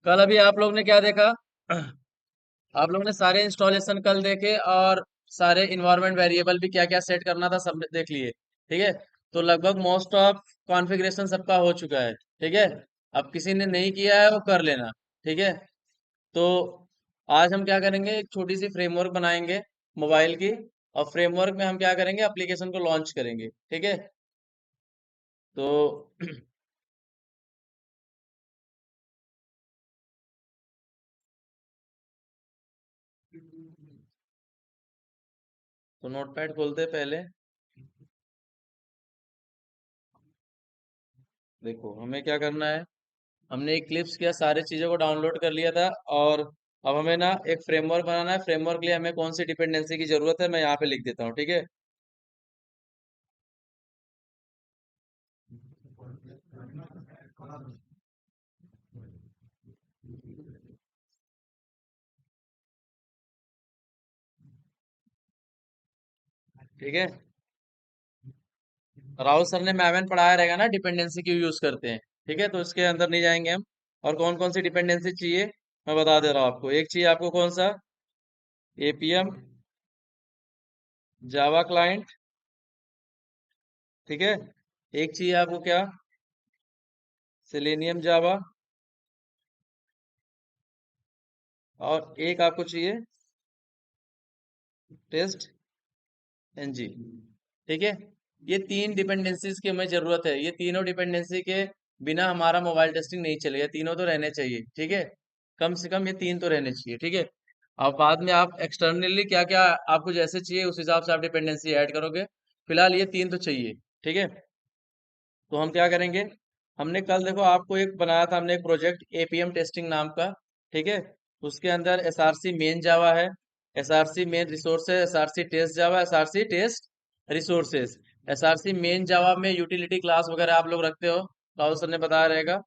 कल अभी आप लोग ने क्या देखा? आप लोग ने सारे इंस्टॉलेशन कल देखे, और सारे इन्वायरमेंट वेरिएबल भी क्या क्या सेट करना था सब देख लिए। ठीक है। तो लगभग मोस्ट ऑफ कॉन्फ़िगरेशन सबका हो चुका है। ठीक है। अब किसी ने नहीं किया है वो कर लेना। ठीक है। तो आज हम क्या करेंगे, एक छोटी सी फ्रेमवर्क बनाएंगे मोबाइल की। और फ्रेमवर्क में हम क्या करेंगे, एप्लीकेशन को लॉन्च करेंगे। ठीक है। तो तो नोटपैड खोलते हैं पहले। देखो हमें क्या करना है, हमने एक क्लिप्स किया, सारी चीज़ों को डाउनलोड कर लिया था। और अब हमें ना एक फ्रेमवर्क बनाना है। फ्रेमवर्क के लिए हमें कौन सी डिपेंडेंसी की जरूरत है, मैं यहाँ पे लिख देता हूँ। ठीक है। ठीक है। राहुल सर ने मैम पढ़ाया रहेगा ना डिपेंडेंसी क्यों यूज करते हैं। ठीक है, तो इसके अंदर नहीं जाएंगे हम। और कौन कौन सी डिपेंडेंसी चाहिए मैं बता दे रहा हूँ आपको। एक चाहिए आपको कौन सा, एपीएम जावा क्लाइंट। ठीक है। एक चाहिए आपको क्या, सेलेनियम जावा। और एक आपको चाहिए टेस्ट एनजी। ठीक है। ये तीन डिपेंडेंसीज की हमें जरूरत है। ये तीनों डिपेंडेंसी के बिना हमारा मोबाइल टेस्टिंग नहीं चलेगा। तीनों तो रहने चाहिए। ठीक है। कम से कम ये तीन तो रहने चाहिए। ठीक है। अब बाद में आप एक्सटर्नली क्या क्या आपको जैसे चाहिए उस हिसाब से आप डिपेंडेंसी ऐड करोगे। फिलहाल ये तीन तो चाहिए। ठीक है। तो हम क्या करेंगे, हमने कल देखो आपको एक बनाया था हमने एक प्रोजेक्ट एपीएम टेस्टिंग नाम का। ठीक है। उसके अंदर एसआरसी मेन जावा है, SRC main resources, SRC test java, SRC test resources. SRC main java में यूटिलिटी क्लास वगैरह आप लोग रखते हो, राहुल सर ने बताया रहेगा।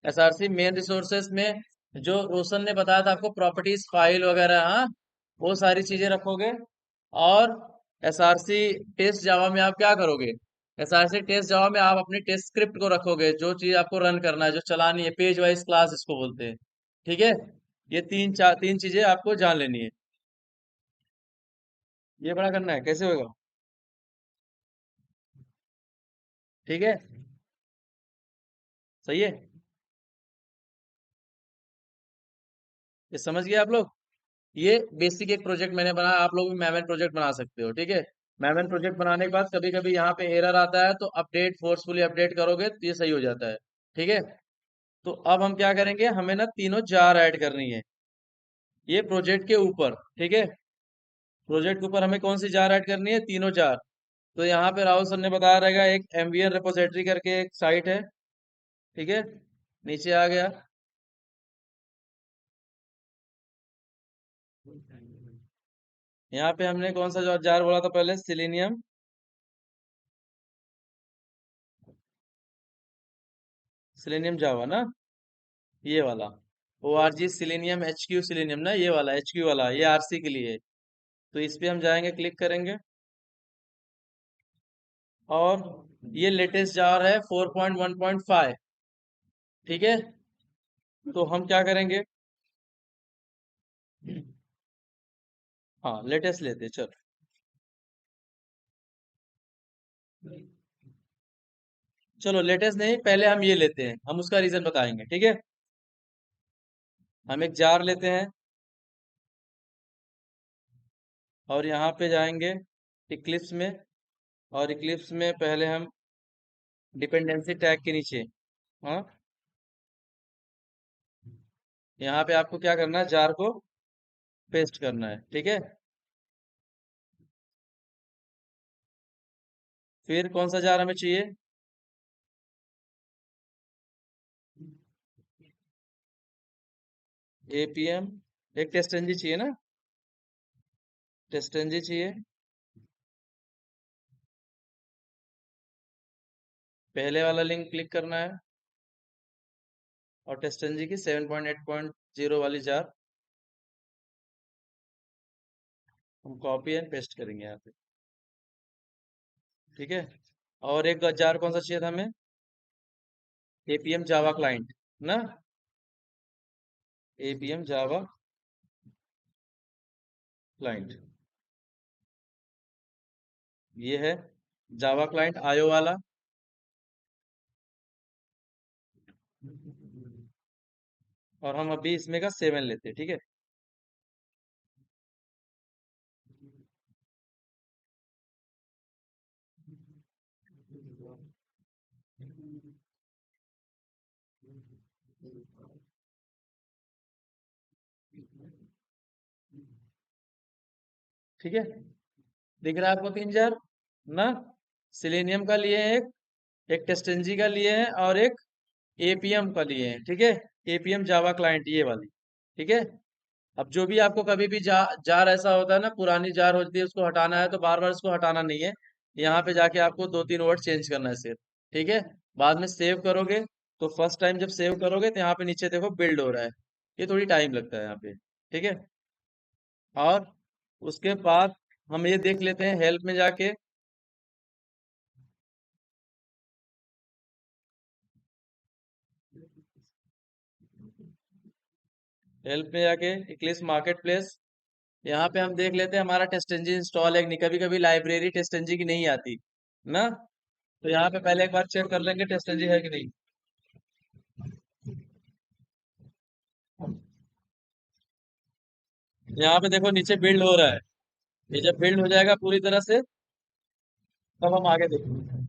एसआरसी मेन रिसोर्सेज में जो रोशन ने बताया था आपको, प्रॉपर्टीज फाइल वगैरह, हाँ, वो सारी चीजें रखोगे। और एसआरसी टेस्ट जावा में आप क्या करोगे, एसआरसी टेस्ट जावा में आप अपनी टेस्ट स्क्रिप्ट को रखोगे, जो चीज आपको रन करना है, जो चलानी है, पेज वाइज क्लास इसको बोलते हैं। ठीक है। ये तीन चीजें आपको जान लेनी है। ये बड़ा करना है, कैसे होगा? ठीक है। सही है। ये समझ गए आप लोग? ये बेसिक एक प्रोजेक्ट मैंने बनाया, आप लोग भी मैमन प्रोजेक्ट बना सकते हो। ठीक है। मैमन प्रोजेक्ट बनाने के बाद कभी कभी यहाँ पे एरर आता है, तो अपडेट फोर्सफुली अपडेट करोगे तो ये सही हो जाता है। ठीक है। तो अब हम क्या करेंगे, हमें ना तीनों जार ऐड करनी है ये प्रोजेक्ट के ऊपर। ठीक है। प्रोजेक्ट के ऊपर हमें कौन सी जार ऐड करनी है, तीनों जार। तो यहाँ पे राहुल सर ने बताया रहेगा, एक एमवीएन रिपोजिटरी करके एक साइट है। ठीक है। नीचे आ गया। यहाँ पे हमने कौन सा जार बोला था पहले, सिलीनियम, सिलीनियम जावा ना, ये वाला। O R G selenium H Q selenium ना, ये वाला एच क्यू वाला, ये आरसी के लिए है। तो इस पे हम जाएंगे, क्लिक करेंगे। और ये लेटेस्ट जार है 4.1.5। ठीक है। तो हम क्या करेंगे, हाँ लेटेस्ट लेते हैं, चलो। चलो लेटेस्ट नहीं, पहले हम ये लेते हैं, हम उसका रीजन बताएंगे। ठीक है। हम एक जार लेते हैं, और यहाँ पे जाएंगे इक्लिप्स में। और इक्लिप्स में पहले हम डिपेंडेंसी टैग के नीचे, हाँ, यहाँ पे आपको क्या करना है, जार को पेस्ट करना है। ठीक है। फिर कौन सा जार हमें चाहिए, एपीएम, एक टेस्ट एनजी चाहिए ना, टेस्ट एनजी चाहिए। पहले वाला लिंक क्लिक करना है, और टेस्ट एनजी की 7.8.0 वाली जार हम कॉपी एंड पेस्ट करेंगे यहाँ पे। ठीक है। और एक जार कौन सा चाहिए था हमें, एपीएम जावा क्लाइंट ना, एपीएम जावा क्लाइंट, ये है जावा क्लाइंट आयो वाला। और हम अभी इसमें का 7 लेते हैं, ठीक है। ठीक है, दिख रहा है आपको 3 4 ना। सिलेनियम का लिए हैं एक टेस्टेंजी का लिए हैं, और एक एपीएम का लिए हैं, ठीक है। एपीएम जावा क्लाइंट ये वाली, ठीक है। अब जो भी आपको कभी भी जार ऐसा होता है ना, पुरानी जार होती है, उसको हटाना है तो बार बार उसको हटाना नहीं है। यहाँ पे जाके आपको 2 3 वर्ड चेंज करना है सिर्फ, ठीक है। बाद में सेव करोगे, तो फर्स्ट टाइम जब सेव करोगे तो यहाँ पे नीचे देखो बिल्ड हो रहा है, ये थोड़ी टाइम लगता है यहाँ पे, ठीक है। और उसके बाद हम ये देख लेते हैं हेल्प में जाके। हेल्प में जाके इक्लिप्स मार्केट प्लेस, यहाँ पे हम देख लेते हैं हमारा टेस्ट इंजन इंस्टॉल है कि नहीं। कभी कभी लाइब्रेरी टेस्ट इंजन की नहीं आती ना, तो यहाँ पे पहले एक बार चेक कर लेंगे टेस्ट इंजन है कि नहीं। यहाँ पे देखो नीचे बिल्ड हो रहा है, ये जब बिल्ड हो जाएगा पूरी तरह से, तब हम आगे देखेंगे।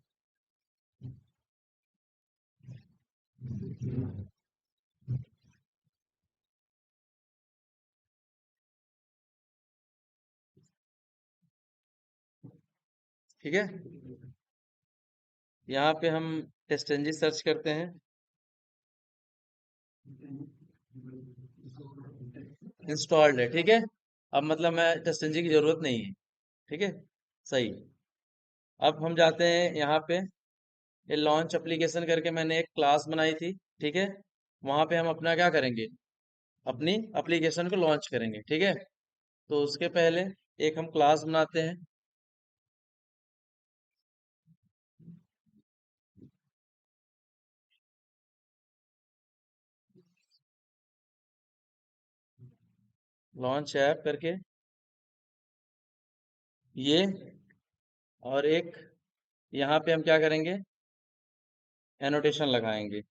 ठीक है, यहाँ पे हम टेस्ट इंजन सर्च करते हैं। इंस्टॉल्ड है, ठीक है। अब मतलब मैं टेस्ट इंजन की जरूरत नहीं है, ठीक है, सही। अब हम जाते हैं यहाँ पे, ये लॉन्च एप्लीकेशन करके मैंने एक क्लास बनाई थी, ठीक है। वहां पे हम अपना क्या करेंगे, अपनी एप्लीकेशन को लॉन्च करेंगे, ठीक है। तो उसके पहले एक हम क्लास बनाते हैं। लॉन्च ऐप करके ये, और एक यहाँ पे हम क्या करेंगे, एनोटेशन लगाएंगे।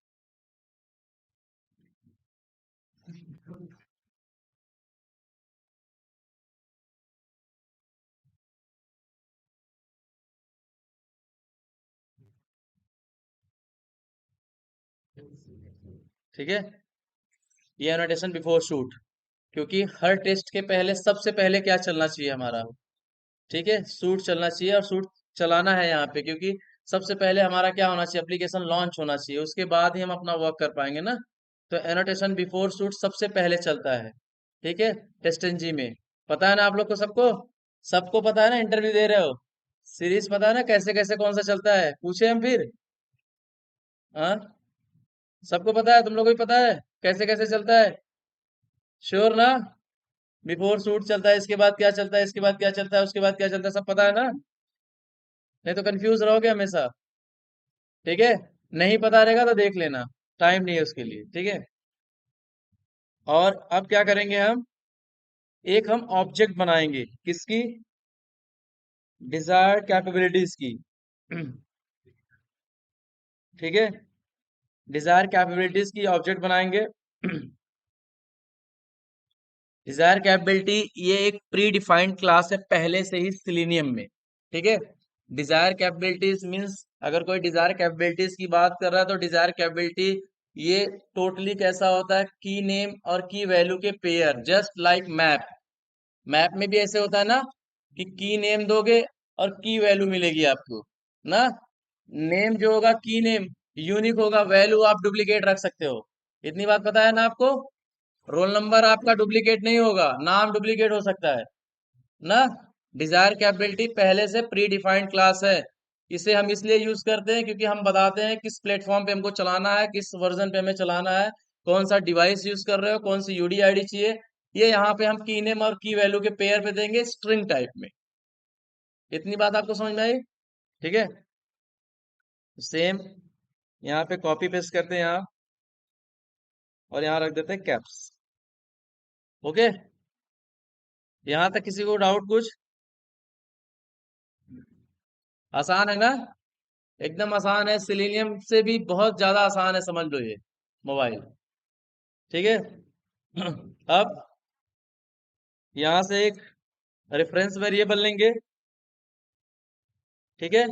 ठीक है, ये एनोटेशन बिफोर शूट, क्योंकि हर टेस्ट के पहले सबसे पहले क्या चलना चाहिए हमारा, ठीक है, सूट चलना चाहिए। और सूट चलाना है यहाँ पे, क्योंकि सबसे पहले हमारा क्या होना चाहिए, एप्लीकेशन लॉन्च होना चाहिए, उसके बाद ही हम अपना वर्क कर पाएंगे ना। तो एनोटेशन बिफोर सूट सबसे पहले चलता है, ठीक है। टेस्ट एनजी में पता है ना आप लोग को, सबको सबको पता है ना, इंटरव्यू दे रहे हो, सीरीज पता है ना कैसे कैसे कौन सा चलता है, पूछे हम फिर। हाँ, सबको पता है, तुम लोग को भी पता है कैसे कैसे चलता है, श्योर ना। बिफोर सूट चलता है, इसके बाद क्या चलता है, इसके बाद क्या चलता है, उसके बाद क्या चलता है, सब पता है ना। नहीं तो कंफ्यूज रहोगे हमेशा, ठीक है। नहीं पता रहेगा तो देख लेना, टाइम नहीं है उसके लिए, ठीक है। और अब क्या करेंगे हम, एक हम ऑब्जेक्ट बनाएंगे किसकी, डिजायर्ड कैपेबिलिटीज की। ठीक है, डिजायर कैपेबिलिटीज की ऑब्जेक्ट बनाएंगे। डिजायर कैपेबिलिटी ये एक प्री डिफाइंड क्लास है पहले से ही सिलेनियम में, ठीक है। डिजायर कैपेबिलिटीज मींस, अगर कोई डिजायर कैपेबिलिटीज की बात कर रहा है तो डिजायर कैपेबिलिटी ये टोटली कैसा होता है, की नेम और की वैल्यू के pair, just like map. Map में भी ऐसे होता है ना, कि की नेम दोगे और की वैल्यू मिलेगी आपको ना। नेम जो होगा की नेम यूनिक होगा, वैल्यू आप डुप्लीकेट रख सकते हो, इतनी बात पता है ना आपको। रोल नंबर आपका डुप्लीकेट नहीं होगा, नाम डुप्लीकेट हो सकता है ना। डिजायर कैपेबिलिटी पहले से प्री डिफाइंड क्लास है, इसे हम इसलिए यूज करते हैं क्योंकि हम बताते हैं किस प्लेटफॉर्म पे हमको चलाना है, किस वर्जन पे हमें चलाना है, कौन सा डिवाइस यूज कर रहे हो, कौन सी यूडी आईडी चाहिए। ये यहाँ पे हम की नेम और की वैल्यू के पेयर पे देंगे स्ट्रिंग टाइप में। इतनी बात आपको समझ में आई, ठीक है। सेम यहाँ पे कॉपी पेस्ट करते हैं यहाँ, और यहाँ रख देते हैं कैप्स। ओके, यहां तक किसी को डाउट कुछ? आसान है ना? एकदम आसान है, सिलेनियम से भी बहुत ज्यादा आसान है, समझ लो ये मोबाइल। ठीक है। अब यहां से एक रेफरेंस वेरिएबल लेंगे। ठीक है,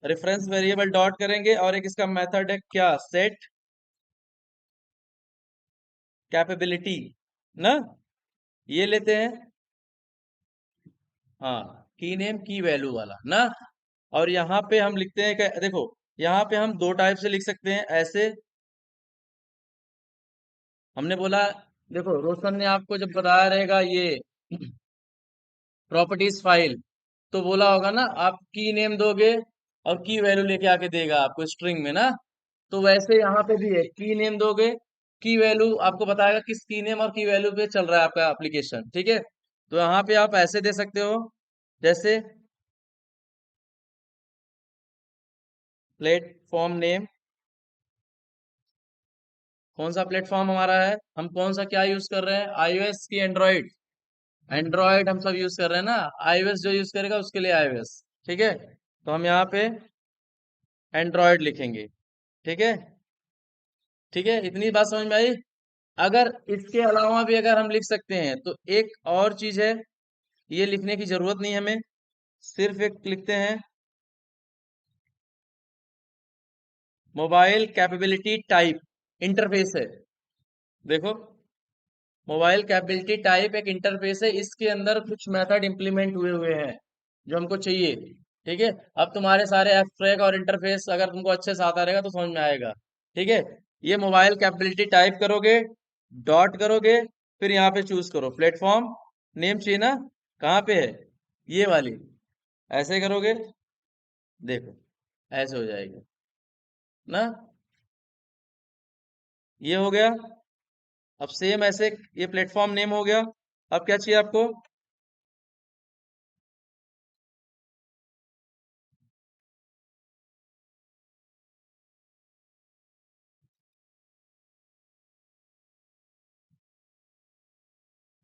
रेफरेंस वेरिएबल डॉट करेंगे और एक इसका मेथड है क्या, सेट कैपेबिलिटी ना, ये लेते हैं। हाँ, की नेम की वैल्यू वाला ना। और यहाँ पे हम लिखते हैं कि देखो, यहाँ पे हम दो टाइप से लिख सकते हैं ऐसे। हमने बोला, देखो रोशन ने आपको जब बताया रहेगा ये प्रॉपर्टीज फाइल, तो बोला होगा ना आप की नेम दोगे और की वैल्यू लेके आके देगा आपको स्ट्रिंग में ना। तो वैसे यहाँ पे भी है, की नेम दोगे, की वैल्यू आपको बताएगा किस की नेम और की वैल्यू पे चल रहा है आपका एप्लीकेशन। ठीक है, तो यहाँ पे आप ऐसे दे सकते हो, जैसे प्लेटफॉर्म नेम। कौन सा प्लेटफॉर्म हमारा है, हम कौन सा क्या यूज कर रहे हैं, आईओएस की एंड्रॉइड? एंड्रॉइड हम सब यूज कर रहे हैं ना, आईओएस जो यूज करेगा उसके लिए आईओएस। ठीक है, तो हम यहाँ पे एंड्रॉइड लिखेंगे। ठीक है, ठीक है, इतनी बात समझ में आई? अगर इसके अलावा भी अगर हम लिख सकते हैं तो एक और चीज है, ये लिखने की जरूरत नहीं हमें, सिर्फ एक लिखते हैं मोबाइल कैपेबिलिटी टाइप, इंटरफेस है। देखो, मोबाइल कैपेबिलिटी टाइप एक इंटरफेस है, इसके अंदर कुछ मेथड इंप्लीमेंट हुए हुए हैं जो हमको चाहिए। ठीक है, अब तुम्हारे सारे एब्स्ट्रैक्ट और इंटरफेस अगर तुमको अच्छे से आता रहेगा तो समझ में आएगा। ठीक है, ये मोबाइल कैपेबिलिटी टाइप करोगे, डॉट करोगे, फिर यहाँ पे चूज करो प्लेटफॉर्म नेम चाहिए ना, कहाँ पे है, ये वाली, ऐसे करोगे, देखो ऐसे हो जाएगा ना, ये हो गया। अब सेम ऐसे ये प्लेटफॉर्म नेम हो गया। अब क्या चाहिए आपको,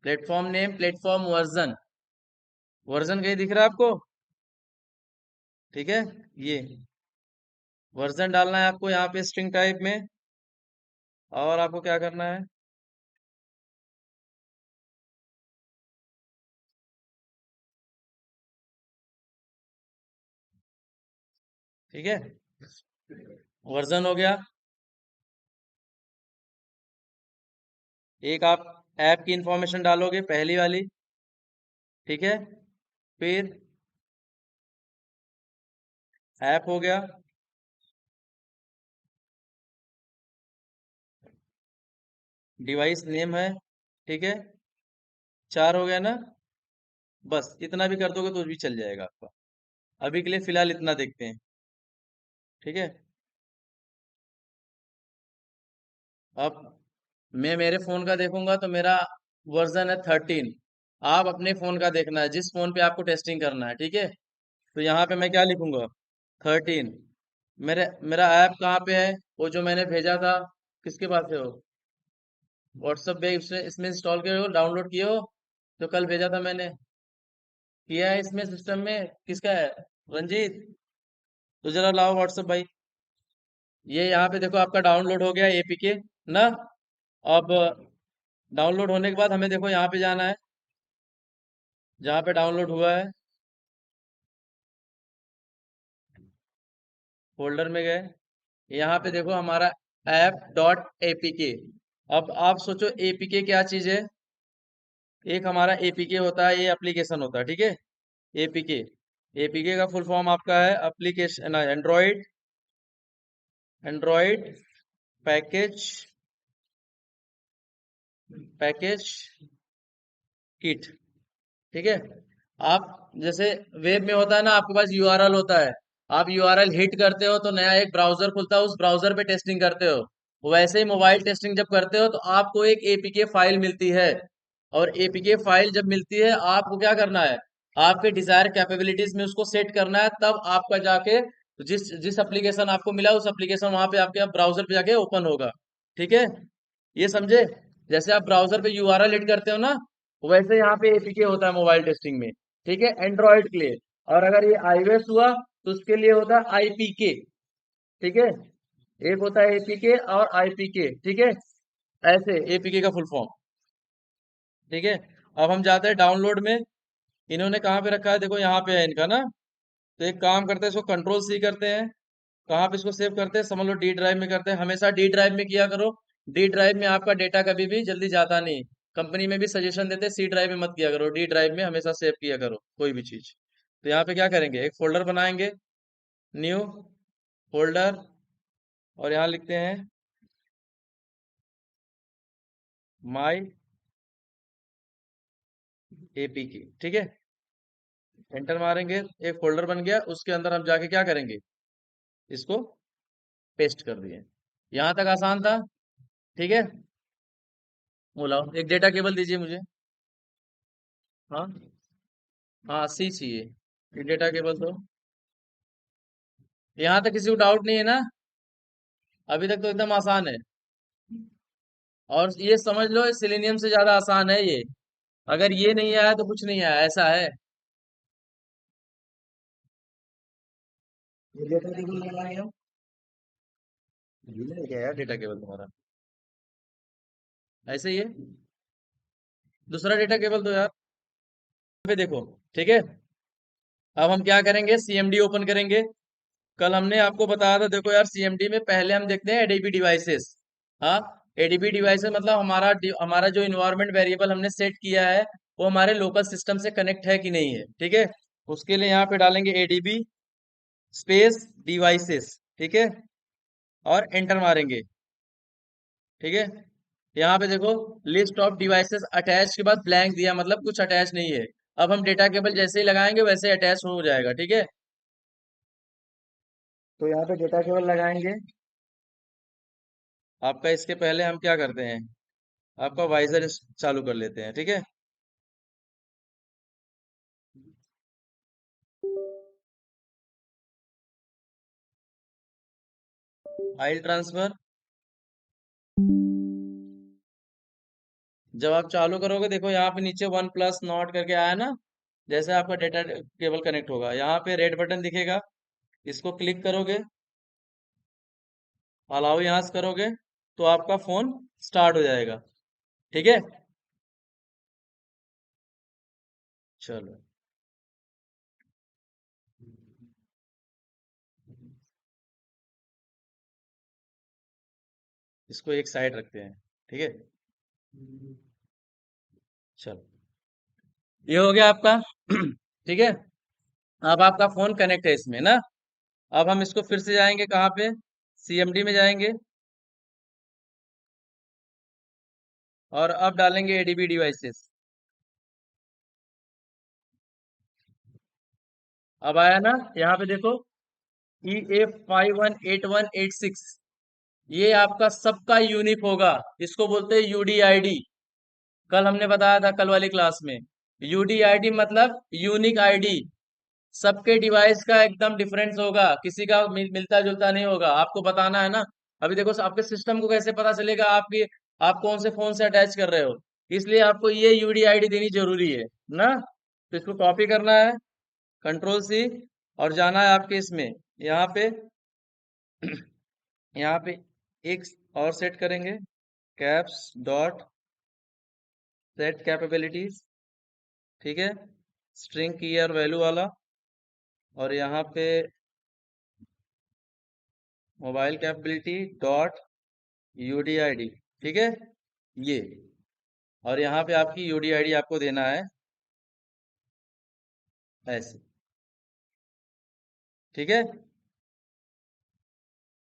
platform name, platform version, version कहीं दिख रहा है आपको? ठीक है, ये वर्जन डालना है आपको यहाँ पे स्ट्रिंग टाइप में। और आपको क्या करना है, ठीक है, वर्जन हो गया। एक आप ऐप की इंफॉर्मेशन डालोगे, पहली वाली। ठीक है, फिर ऐप हो गया, डिवाइस नेम है। ठीक है, चार हो गया ना, बस इतना भी कर दोगे तो भी चल जाएगा आपका। अभी के लिए फिलहाल इतना देखते हैं। ठीक है, अब मैं मेरे फोन का देखूंगा तो मेरा वर्जन है 13। आप अपने फोन का देखना है, जिस फोन पे आपको टेस्टिंग करना है। ठीक है, तो यहाँ पे मैं क्या लिखूंगा, 13। मेरा ऐप कहाँ पे है, वो जो मैंने भेजा था, किसके पास है वो, व्हाट्सएप पे इसमें इसमें इंस्टॉल किए हो, डाउनलोड किए हो, जो कल भेजा था मैंने, किया है इसमें सिस्टम में, किसका है, रंजीत? तो जरा लाओ व्हाट्सएप भाई। ये यहाँ पे देखो आपका डाउनलोड हो गया एपीके ना। अब डाउनलोड होने के बाद हमें देखो यहाँ पे जाना है, जहाँ पे डाउनलोड हुआ है, फोल्डर में गए, यहाँ पे देखो हमारा ऐप डॉट एपीके। अब आप सोचो एपीके क्या चीज है, एक हमारा एपीके होता है, ये एप्लीकेशन होता है। ठीक है, एपीके, एपीके का फुल फॉर्म आपका है application Android, Android package, package kit. ठीक है, आप जैसे वेब में होता है ना, आपके पास यूआरएल होता है, आप यूआरएल हिट करते हो तो नया एक ब्राउजर खुलता है, उस ब्राउजर पे टेस्टिंग करते हो। वैसे ही मोबाइल टेस्टिंग जब करते हो तो आपको एक एपीके फाइल मिलती है, और एपीके फाइल जब मिलती है आपको क्या करना है, आपके डिजायर कैपेबिलिटीज में उसको सेट करना है, तब आपका जाके जिस जिस एप्लीकेशन आपको मिला उस एप्लीकेशन वहां पे आपके ब्राउजर पे जाके ओपन होगा। ठीक है, ये समझे? जैसे आप ब्राउजर पे यूआरएल हिट करते हो ना, वैसे यहाँ पे एपीके होता है मोबाइल टेस्टिंग में। ठीक है, एंड्रॉइड के लिए। और अगर ये आईओएस हुआ तो उसके लिए होता है आईपीके। ठीक है, एक होता है एपीके और आईपीके। ठीक है, ऐसे एपीके का फुल फॉर्म। ठीक है, अब हम जाते हैं डाउनलोड में। इन्होंने कहाँ पे रखा है, देखो यहाँ पे है इनका ना। तो एक काम करते हैं, इसको कंट्रोल सी करते हैं। कहाँ पे इसको सेव करते हैं, समझ लो डी ड्राइव में करते हैं। हमेशा डी ड्राइव में किया करो। डी ड्राइव में आपका डेटा कभी भी जल्दी जाता नहीं। कंपनी में भी सजेशन देते हैं सी ड्राइव में मत किया करो, डी ड्राइव में हमेशा सेव किया करो कोई भी चीज। तो यहाँ पे क्या करेंगे, एक फोल्डर बनाएंगे, न्यू फोल्डर, और यहाँ लिखते हैं माई एपीके। ठीक है, एंटर मारेंगे, एक फोल्डर बन गया। उसके अंदर हम जाके क्या करेंगे, इसको पेस्ट कर दिए। यहाँ तक आसान था। ठीक है, बोलाओ, एक डेटा केबल दीजिए मुझे। हाँ, हाँ सी चाहिए, ये डेटा केबल दो। यहाँ तक किसी को डाउट नहीं है ना? अभी तक तो एकदम आसान है। और ये समझ लो सिलेनियम से ज्यादा आसान है ये। अगर ये नहीं आया तो कुछ नहीं आया, ऐसा है। ये डेटा केबल लगाए हो, भूल गया यार डेटा केबल तुम्हारा। ऐसे ही है, दूसरा डेटा केबल दो यार। पे देखो। ठीक है, अब हम क्या करेंगे, सीएमडी ओपन करेंगे। कल हमने आपको बताया था, देखो यार सीएमडी में पहले हम देखते हैं एडीबी डिवाइसेस। हाँ, एडीबी डिवाइसेस मतलब हमारा जो इन्वायरमेंट वेरिएबल हमने सेट किया है, वो हमारे लोकल सिस्टम से कनेक्ट है कि नहीं है। ठीक है, उसके लिए यहाँ पे डालेंगे एडीबी स्पेस डिवाइसेस। ठीक है, और एंटर मारेंगे। ठीक है, यहाँ पे देखो लिस्ट ऑफ डिवाइसेस अटैच के बाद ब्लैंक दिया, मतलब कुछ अटैच नहीं है। अब हम डेटा केबल जैसे ही लगाएंगे वैसे अटैच हो जाएगा। ठीक है, तो यहाँ पे डेटा केबल लगाएंगे। आपका इसके पहले हम क्या करते हैं, आपका वाइजर चालू कर लेते हैं। ठीक है, फाइल ट्रांसफर। जब आप चालू करोगे, देखो यहाँ पे नीचे वन प्लस नॉट करके आया ना। जैसे आपका डेटा केबल कनेक्ट होगा, यहाँ पे रेड बटन दिखेगा, इसको क्लिक करोगे, अलाउ यहाँ से करोगे, तो आपका फोन स्टार्ट हो जाएगा। ठीक है, चलो इसको एक साइड रखते हैं। ठीक है, चलो ये हो गया आपका। ठीक है, अब आपका फोन कनेक्ट है इसमें ना। अब हम इसको फिर से जाएंगे कहाँ पे, सीएमडी में जाएंगे, और अब डालेंगे एडीबी डिवाइसेस। अब आया ना, यहाँ पे देखो EF518186, ये आपका सबका यूनिक होगा। इसको बोलते हैं यूडीआईडी। कल हमने बताया था कल वाली क्लास में, यूडीआईडी मतलब यूनिक आईडी। सबके डिवाइस का एकदम डिफरेंस होगा, किसी का मिलता जुलता नहीं होगा। आपको बताना है ना। अभी देखो आपके सिस्टम को कैसे पता चलेगा आपकी, आप कौन से फोन से अटैच कर रहे हो। इसलिए आपको ये यूडीआईडी देनी जरूरी है ना। तो इसको कॉपी करना है, कंट्रोल सी, और जाना है आपके इसमें, यहाँ पे। यहाँ पे एक और सेट करेंगे, कैप्स डॉट सेट कैपेबिलिटीज। ठीक है, स्ट्रिंग की ईयर वैल्यू वाला, और यहाँ पे मोबाइल कैपेबिलिटी डॉट यूडीआईडी। ठीक है, ये, और यहाँ पे आपकी यूडीआईडी आपको देना है ऐसे। ठीक है,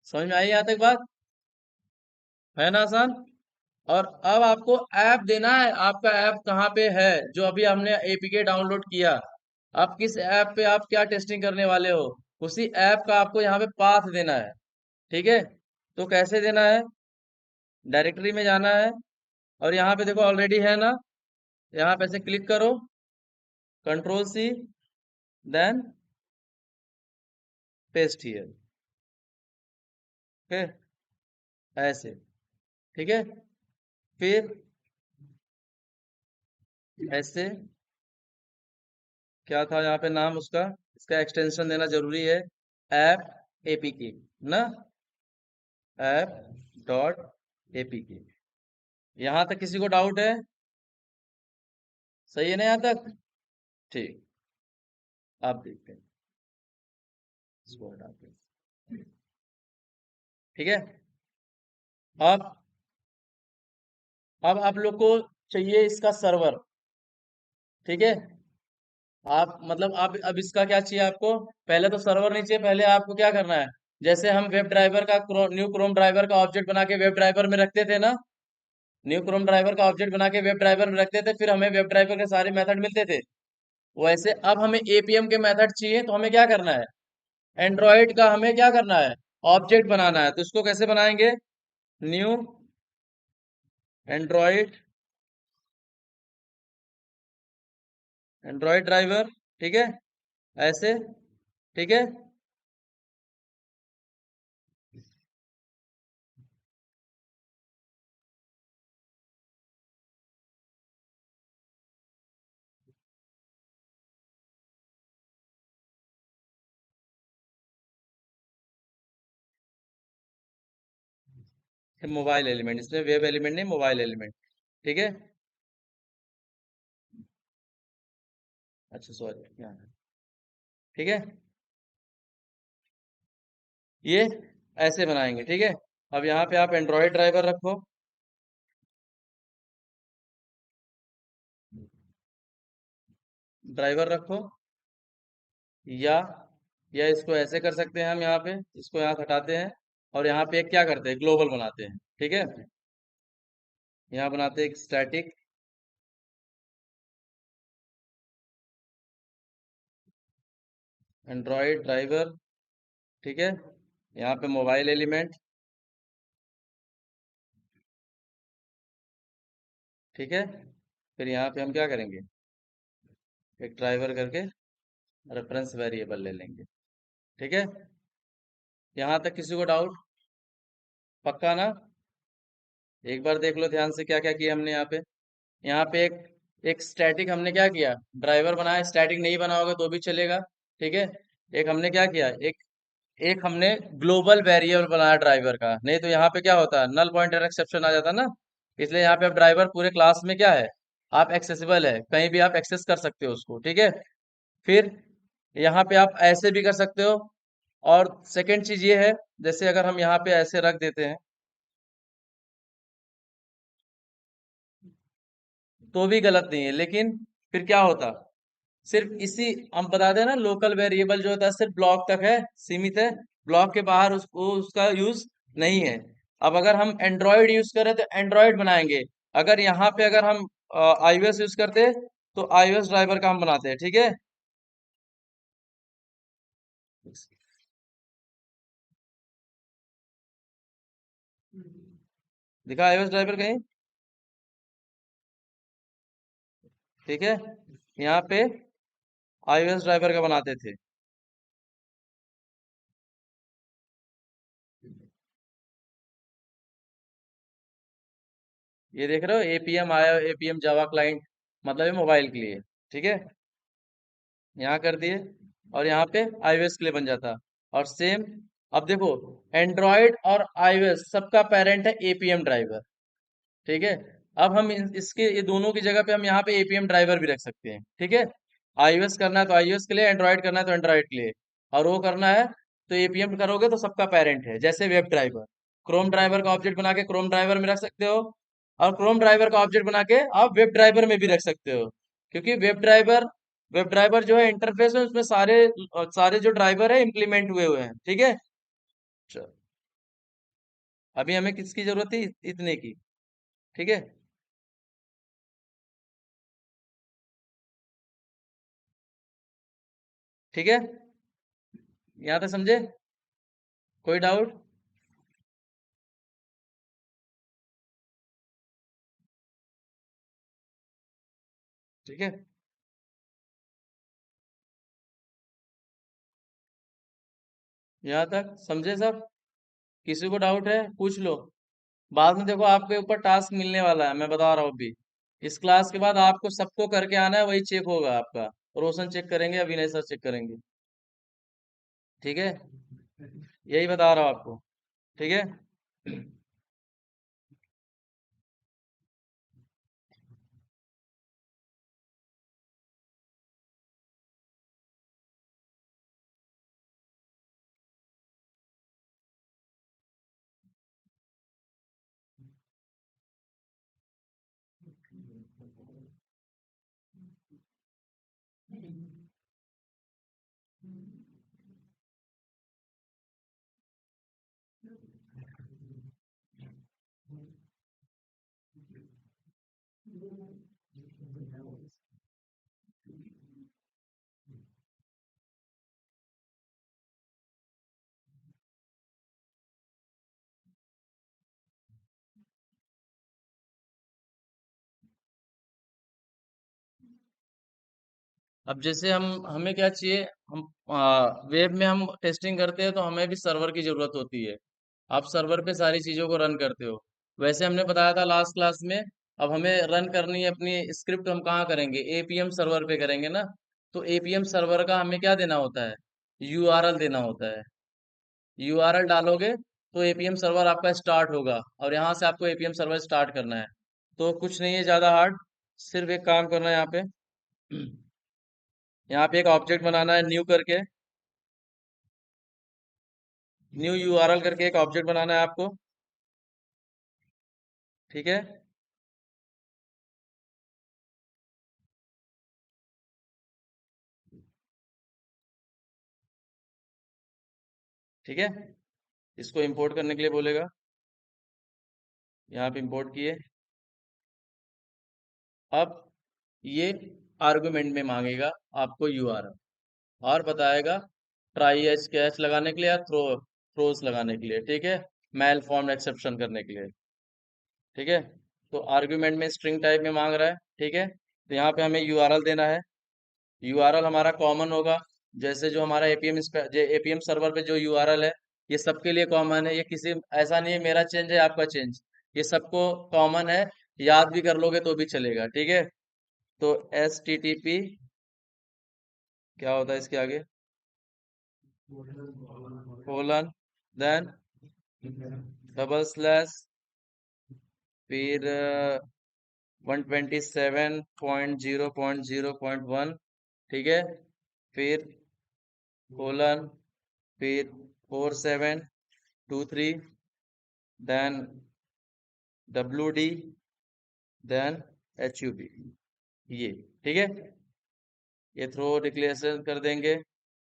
समझ में आई यहाँ तक बात, है ना आसान। और अब आपको ऐप देना है, आपका ऐप कहाँ पे है, जो अभी हमने एपीके डाउनलोड किया। आप किस ऐप पे आप क्या टेस्टिंग करने वाले हो, उसी ऐप का आपको यहाँ पे पाथ देना है। ठीक है, तो कैसे देना है, डायरेक्टरी में जाना है, और यहाँ पे देखो ऑलरेडी है ना, यहाँ पे ऐसे क्लिक करो, control C, then paste here. Okay, ऐसे। ठीक है, फिर ऐसे, क्या था यहाँ पे नाम उसका, इसका एक्सटेंशन देना जरूरी है, ऐप एपीके ना, ऐप डॉट एपीके। यहाँ तक किसी को डाउट है? सही है ना यहाँ तक? ठीक, आप देखते हैं, इसको हटाते हैं। ठीक है। अब आप लोग को चाहिए इसका सर्वर। ठीक है। आप मतलब आप अब इसका क्या चाहिए आपको? पहले तो सर्वर नहीं चाहिए, पहले आपको क्या करना है, जैसे हम वेब ड्राइवर का न्यू क्रोम ड्राइवर का ऑब्जेक्ट बना के वेब ड्राइवर में रखते थे ना, न्यू क्रोम ड्राइवर का ऑब्जेक्ट बना के वेब ड्राइवर में रखते थे, फिर हमें वेब ड्राइवर के सारे मेथड मिलते थे। वैसे अब हमें एपीएम के मेथड चाहिए, तो हमें क्या करना है, एंड्रॉइड का हमें क्या करना है, ऑब्जेक्ट बनाना है। तो इसको कैसे बनाएंगे, न्यू एंड्रॉइड, एंड्रॉइड ड्राइवर, ठीक है, ऐसे, ठीक है। मोबाइल एलिमेंट, इसमें वेब एलिमेंट नहीं, मोबाइल एलिमेंट, ठीक है। अच्छा सॉरी, ठीक है, ये ऐसे बनाएंगे, ठीक है। अब यहाँ पे आप एंड्रॉयड ड्राइवर रखो, ड्राइवर रखो, या इसको ऐसे कर सकते हैं हम, यहाँ पे इसको यहाँ हटाते हैं, और यहाँ पे एक क्या करते हैं, ग्लोबल बनाते हैं, ठीक है। यहाँ बनाते हैं एक स्टैटिक एंड्रॉयड ड्राइवर, ठीक है। यहाँ पे मोबाइल एलिमेंट, ठीक है। फिर यहाँ पे हम क्या करेंगे, एक ड्राइवर करके रेफरेंस वेरिएबल ले लेंगे, ठीक है। यहाँ तक किसी को डाउट? पक्का ना? एक बार देख लो ध्यान से क्या क्या किया हमने यहाँ पे। यहाँ पे एक स्टैटिक हमने क्या किया, ड्राइवर बनाया, स्टैटिक नहीं बना होगा तो भी चलेगा, ठीक है। एक हमने क्या किया, एक एक हमने ग्लोबल वेरिएबल बनाया ड्राइवर का, नहीं तो यहाँ पे क्या होता है, नल पॉइंटर एक्सेप्शन आ जाता ना। इसलिए यहाँ पे अब ड्राइवर पूरे क्लास में क्या है, आप एक्सेसिबल है, कहीं भी आप एक्सेस कर सकते हो उसको, ठीक है। फिर यहाँ पे आप ऐसे भी कर सकते हो। और सेकंड चीज ये है, जैसे अगर हम यहाँ पे ऐसे रख देते हैं तो भी गलत नहीं है, लेकिन फिर क्या होता, सिर्फ इसी, हम बता दें ना, लोकल वेरिएबल जो होता है सिर्फ ब्लॉक तक है, सीमित है, ब्लॉक के बाहर उसको उसका यूज नहीं है। अब अगर हम एंड्रॉयड यूज करें तो एंड्रॉयड बनाएंगे, अगर यहाँ पे अगर हम आईओएस यूज करते तो आईओएस ड्राइवर का हम बनाते हैं, ठीक है। दिखा आईओएस ड्राइवर कहीं? ठीक है, यहाँ पे आईओएस ड्राइवर का बनाते थे, ये देख रहे हो, एपीएम आया, एपीएम जावा क्लाइंट, मतलब ये मोबाइल के लिए, ठीक है। यहाँ कर दिए, और यहाँ पे iOS के लिए बन जाता। और सेम, अब देखो, एंड्रॉयड और iOS सबका पेरेंट है एपीएम ड्राइवर, ठीक है। अब हम इसके ये दोनों की जगह पे हम यहाँ पे एपीएम ड्राइवर भी रख सकते हैं, ठीक है। iOS करना है तो iOS के लिए, एंड्रॉयड करना है तो एंड्रॉयड के लिए, और वो करना है तो एपीएम करोगे तो सबका पेरेंट है, जैसे वेब ड्राइवर, क्रोम ड्राइवर का ऑब्जेक्ट बना के क्रोम ड्राइवर में रख सकते हो, और क्रोम ड्राइवर का ऑब्जेक्ट बना के आप वेब ड्राइवर में भी रख सकते हो, क्योंकि वेब ड्राइवर जो है इंटरफेस है, उसमें सारे जो ड्राइवर है इम्प्लीमेंट हुए हुए हैं, ठीक है। चलो, अभी हमें किसकी जरूरत थी, इतने की, ठीक है। ठीक है, यहाँ तक समझे? कोई डाउट? ठीक है, यहाँ तक समझे सब? किसी को डाउट है पूछ लो। बाद में देखो आपके ऊपर टास्क मिलने वाला है, मैं बता रहा हूँ अभी। इस क्लास के बाद आपको सबको करके आना है, वही चेक होगा आपका। रोशन चेक करेंगे, अविनय सर चेक करेंगे। ठीक है, यही बता रहा हूँ आपको। ठीक है। अब जैसे हम हमें क्या चाहिए, हम वेब में हम टेस्टिंग करते हैं तो हमें भी सर्वर की जरूरत होती है। आप सर्वर पे सारी चीजों को रन करते हो। वैसे हमने बताया था लास्ट क्लास में। अब हमें रन करनी है अपनी स्क्रिप्ट, हम कहाँ करेंगे, एपीएम सर्वर पे करेंगे ना। तो एपीएम सर्वर का हमें क्या देना होता है, यूआरएल देना होता है। यूआरएल डालोगे तो एपीएम सर्वर आपका स्टार्ट होगा, और यहाँ से आपको एपीएम सर्वर स्टार्ट करना है। तो कुछ नहीं है ज्यादा हार्ड, सिर्फ एक काम करना है यहाँ पे। यहाँ पे एक ऑब्जेक्ट बनाना है न्यू करके। न्यू यूआरएल करके एक ऑब्जेक्ट बनाना है आपको। ठीक है। ठीक है, इसको इंपोर्ट करने के लिए बोलेगा। यहाँ पे इंपोर्ट किए। अब ये आर्गुमेंट में मांगेगा आपको यूआरएल, और बताएगा ट्राई एच कैच लगाने के लिए या थ्रोस लगाने के लिए। ठीक है, मेल फॉर्म एक्सेप्शन करने के लिए। ठीक है, तो आर्गुमेंट में स्ट्रिंग टाइप में मांग रहा है। ठीक है, तो यहाँ पे हमें यूआरएल देना है। यूआरएल हमारा कॉमन होगा, जैसे जो हमारा एपीएम सर्वर पे जो यूआरएल है, ये सबके लिए कॉमन है। ये किसी ऐसा नहीं है मेरा चेंज है आपका चेंज, ये सबको कॉमन है। याद भी कर लोगे तो भी चलेगा। ठीक है, तो HTTP क्या होता है इसके आगे, कोलन, देन डबल स्लैश, फिर 127.0.0.1। ठीक है, फिर कोलन, फिर 4723, देन WD, देन HUB। ये ठीक है, ये थ्रो डिक्लेरेशन कर देंगे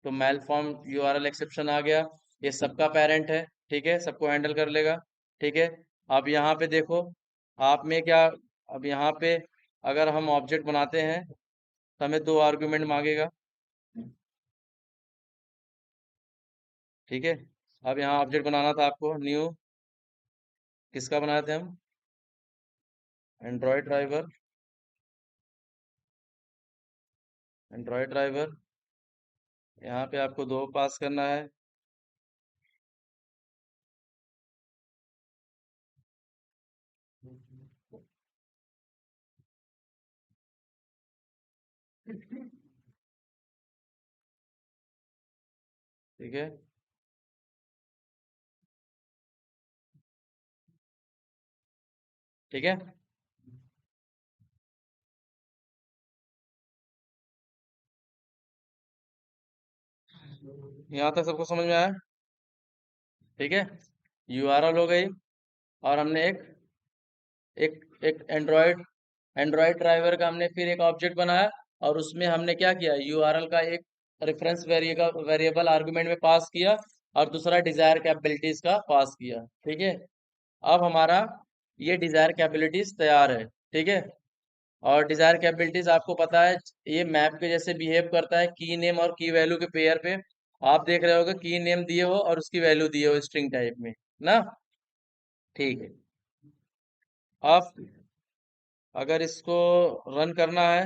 तो मेल फॉर्म यूआरएल एक्सेप्शन आ गया। ये सबका पेरेंट है। ठीक है, सबको हैंडल कर लेगा। ठीक है, अब यहाँ पे देखो, आप में क्या, अब यहाँ पे अगर हम ऑब्जेक्ट बनाते हैं तो हमें दो आर्गुमेंट मांगेगा। ठीक है, अब यहाँ ऑब्जेक्ट बनाना था आपको न्यू, किसका बनाए थे हम, एंड्रॉयड ड्राइवर। एंड्रॉयड ड्राइवर, यहाँ पे आपको दो पास करना है। ठीक है, ठीक है, यहाँ तक सबको समझ में आया। ठीक है, यूआरएल हो गई, और हमने एक एक एंड्रॉयड एंड्रॉयड ड्राइवर का हमने फिर एक ऑब्जेक्ट बनाया, और उसमें हमने क्या किया, यूआरएल का एक रेफरेंस वेरिएबल आर्गुमेंट में पास किया, और दूसरा डिजायर कैपेबिलिटीज का पास किया। ठीक है, अब हमारा ये डिजायर कैपेबिलिटीज तैयार है। ठीक है, और डिजायर कैपेबिलिटीज आपको पता है, ये मैप के जैसे बिहेव करता है, की नेम और की वैल्यू के पेयर पे। आप देख रहे होगे की नेम दिए हो और उसकी वैल्यू दिए हो स्ट्रिंग टाइप में ना। ठीक है, अब अगर इसको रन करना है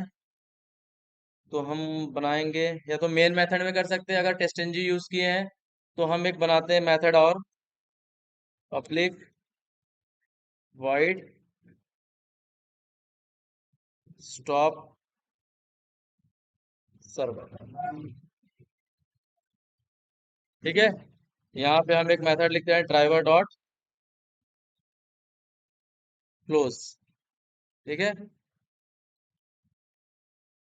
तो हम बनाएंगे, या तो मेन मेथड में कर सकते हैं, अगर टेस्ट एनजी यूज किए हैं तो हम एक बनाते हैं मेथड, और पब्लिक void stop server। ठीक है, यहाँ पे हम एक मेथड लिखते हैं ड्राइवर डॉट क्लोज। ठीक है,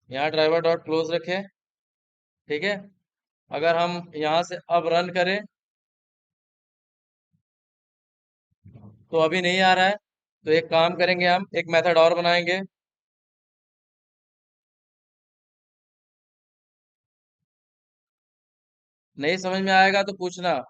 यहाँ ड्राइवर डॉट क्लोज रखें। ठीक है, अगर हम यहाँ से अब रन करें तो अभी नहीं आ रहा है, तो एक काम करेंगे, हम एक मेथड और बनाएंगे। नहीं समझ में आएगा तो पूछना।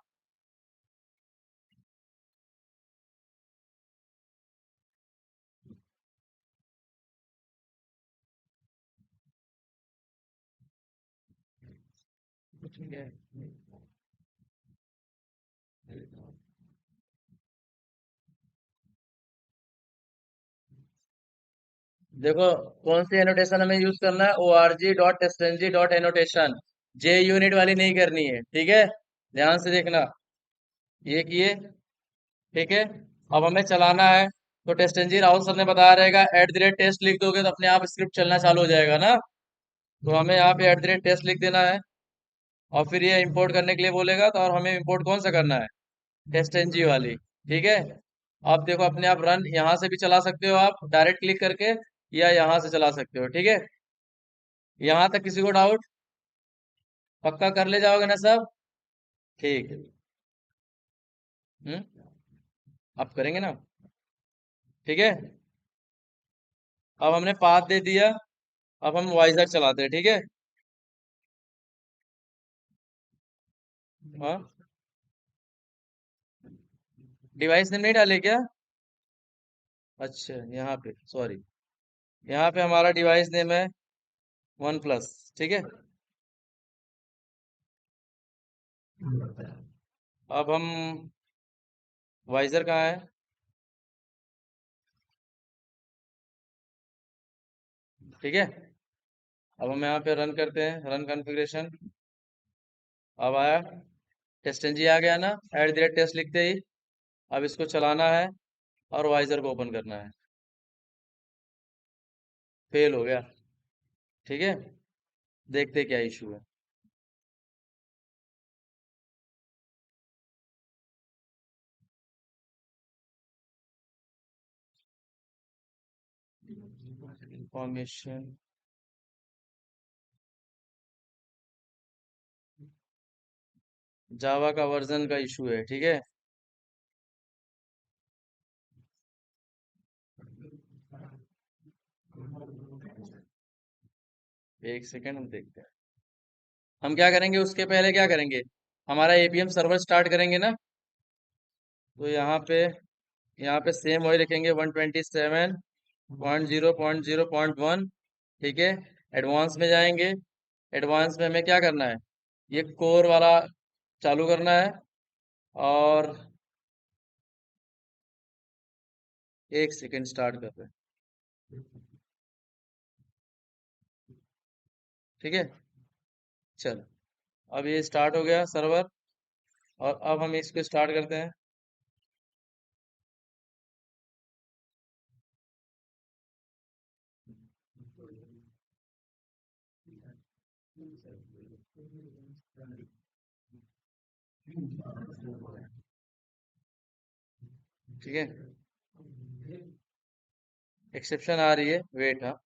ठीक है, देखो कौन सी एनोटेशन हमें यूज करना है, org.stng.annotation। जे यूनिट वाली नहीं करनी है, ठीक है, ध्यान से देखना। ये किए, ठीक है, अब हमें चलाना है। तो टेस्ट इंजन राहुल सर ने बताया रहेगा, @टेस्ट लिख दोगे तो अपने आप स्क्रिप्ट चलना चालू हो जाएगा ना। तो हमें यहाँ पे @टेस्ट लिख देना है, और फिर ये इंपोर्ट करने के लिए बोलेगा, तो और हमें इंपोर्ट कौन सा करना है, टेस्ट एनजी वाली। ठीक है, अब देखो अपने आप रन यहाँ से भी चला सकते हो आप डायरेक्ट क्लिक करके, या यहाँ से चला सकते हो। ठीक है, यहाँ तक किसी को डाउट? पक्का कर ले जाओगे ना सब? ठीक है। हम्म, अब करेंगे ना। ठीक है, अब हमने पाथ दे दिया, अब हम वाइजर चलाते हैं। ठीक है, हाँ, डिवाइस नेम नहीं डाले क्या? अच्छा, यहाँ पे सॉरी, यहाँ पे हमारा डिवाइस नेम है वन प्लस। ठीक है, अब हम वाइजर कहाँ है? ठीक है, अब हम यहाँ पे रन करते हैं, रन कॉन्फ़िगरेशन। अब आया, टेस्ट एनजी आ गया ना, @टेस्ट लिखते ही। अब इसको चलाना है और वाइजर को ओपन करना है। फेल हो गया। ठीक है, देखते क्या इशू है। इंफॉर्मेशन, जावा का वर्जन का इशू है। ठीक है, एक सेकेंड हम देखते हैं। हम क्या करेंगे, उसके पहले क्या करेंगे, हमारा एपीएम सर्वर स्टार्ट करेंगे ना। तो यहाँ पे सेम वही लिखेंगे, 127.0.0.1। ठीक है, एडवांस में जाएंगे। एडवांस में हमें क्या करना है, ये कोर वाला चालू करना है। और एक सेकेंड स्टार्ट कर रहे हैं। ठीक है, चलो, अब ये स्टार्ट हो गया सर्वर, और अब हम इसको स्टार्ट करते हैं। ठीक है, एक्सेप्शन आ रही है, वेट। हाँ,